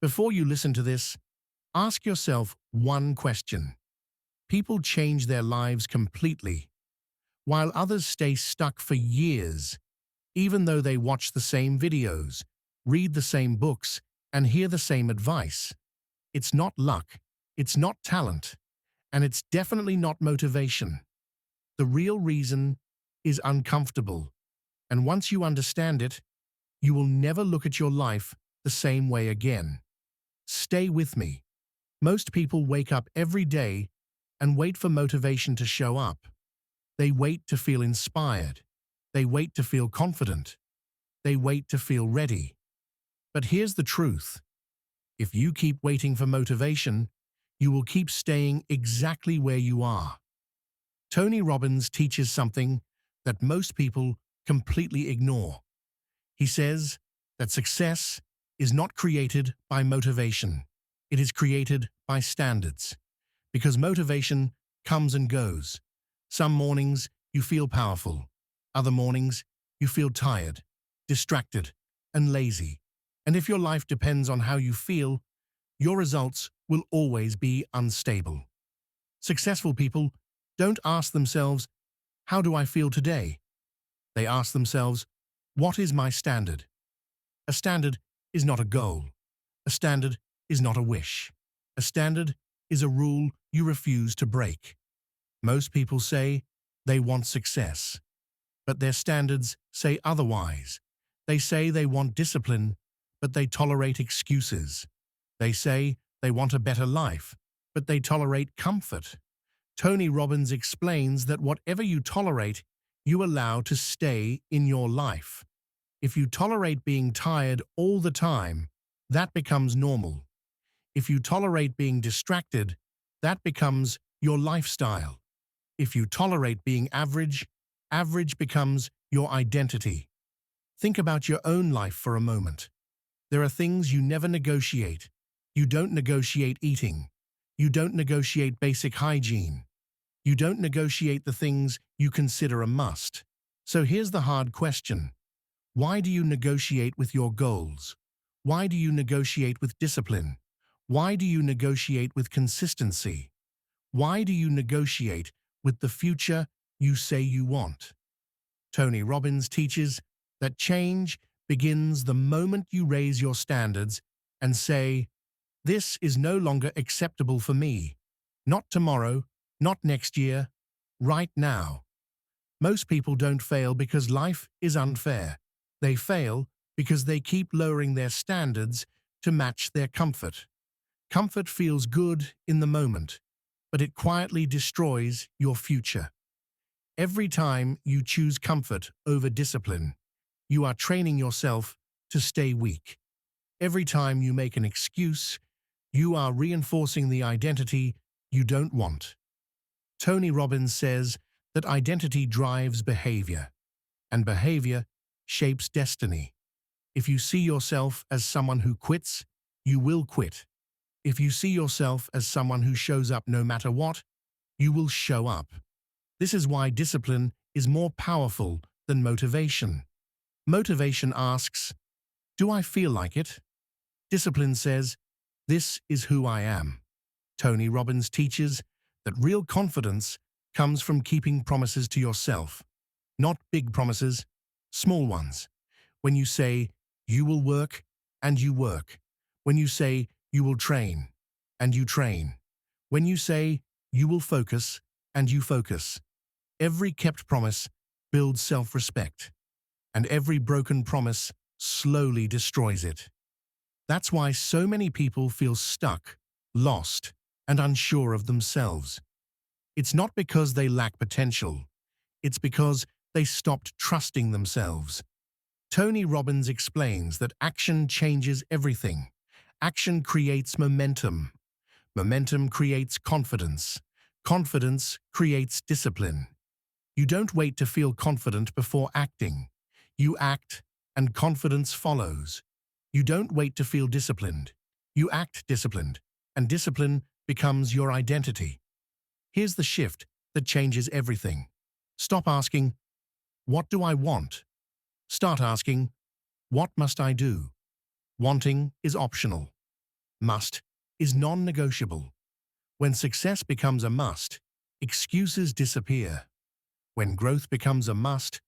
Before you listen to this, ask yourself one question. People change their lives completely, while others stay stuck for years, even though they watch the same videos, read the same books, and hear the same advice. It's not luck, it's not talent, and it's definitely not motivation. The real reason is uncomfortable, and once you understand it, you will never look at your life the same way again. Stay with me. Most people wake up every day and wait for motivation to show up. They wait to feel inspired. They wait to feel confident. They wait to feel ready. But here's the truth. If you keep waiting for motivation, you will keep staying exactly where you are. Tony Robbins teaches something that most people completely ignore. He says that success is not created by motivation. It is created by standards. Because motivation comes and goes. Some mornings you feel powerful. Other mornings you feel tired, distracted, and lazy. And if your life depends on how you feel, your results will always be unstable. Successful people don't ask themselves, "How do I feel today?" They ask themselves, "What is my standard?" A standard is not a goal. A standard is not a wish. A standard is a rule you refuse to break. Most people say they want success, but their standards say otherwise. They say they want discipline, but they tolerate excuses. They say they want a better life, but they tolerate comfort. Tony Robbins explains that whatever you tolerate, you allow to stay in your life. If you tolerate being tired all the time, that becomes normal. If you tolerate being distracted, that becomes your lifestyle. If you tolerate being average, average becomes your identity. Think about your own life for a moment. There are things you never negotiate. You don't negotiate eating. You don't negotiate basic hygiene. You don't negotiate the things you consider a must. So here's the hard question. Why do you negotiate with your goals? Why do you negotiate with discipline? Why do you negotiate with consistency? Why do you negotiate with the future you say you want? Tony Robbins teaches that change begins the moment you raise your standards and say, "This is no longer acceptable for me. Not tomorrow, not next year, right now." Most people don't fail because life is unfair. They fail because they keep lowering their standards to match their comfort. Comfort feels good in the moment, but it quietly destroys your future. Every time you choose comfort over discipline, you are training yourself to stay weak. Every time you make an excuse, you are reinforcing the identity you don't want. Tony Robbins says that identity drives behavior, and behavior shapes destiny. If you see yourself as someone who quits, you will quit. If you see yourself as someone who shows up no matter what, you will show up. This is why discipline is more powerful than motivation. Motivation asks, "Do I feel like it?" Discipline says, "This is who I am." Tony Robbins teaches that real confidence comes from keeping promises to yourself. Not big promises, small ones. When you say, "You will work," and you work. When you say, "You will train," and you train. When you say, "You will focus," and you focus. Every kept promise builds self-respect, and every broken promise slowly destroys it. That's why so many people feel stuck, lost, and unsure of themselves. It's not because they lack potential. It's because they stopped trusting themselves. Tony Robbins explains that action changes everything. Action creates momentum. Momentum creates confidence. Confidence creates discipline. You don't wait to feel confident before acting. You act, and confidence follows. You don't wait to feel disciplined. You act disciplined, and discipline becomes your identity. Here's the shift that changes everything. Stop asking, "What do I want?" Start asking, "What must I do?" Wanting is optional. Must is non-negotiable. When success becomes a must, excuses disappear. When growth becomes a must,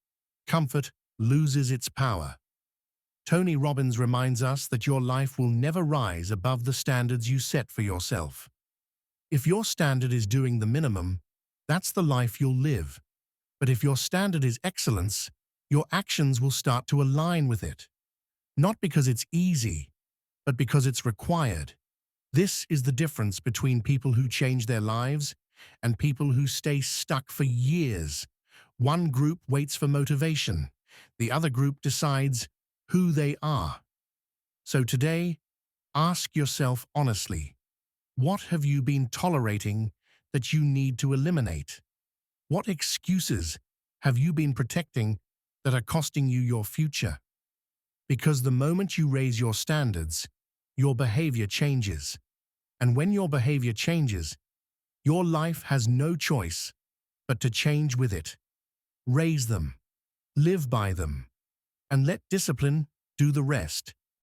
comfort loses its power. Tony Robbins reminds us that your life will never rise above the standards you set for yourself. If your standard is doing the minimum, that's the life you'll live. But if your standard is excellence, your actions will start to align with it. Not because it's easy, but because it's required. This is the difference between people who change their lives and people who stay stuck for years. One group waits for motivation. The other group decides who they are. So today, ask yourself honestly, what have you been tolerating that you need to eliminate? What excuses have you been protecting that are costing you your future? Because the moment you raise your standards, your behavior changes. And when your behavior changes, your life has no choice but to change with it. Raise them, live by them, and let discipline do the rest.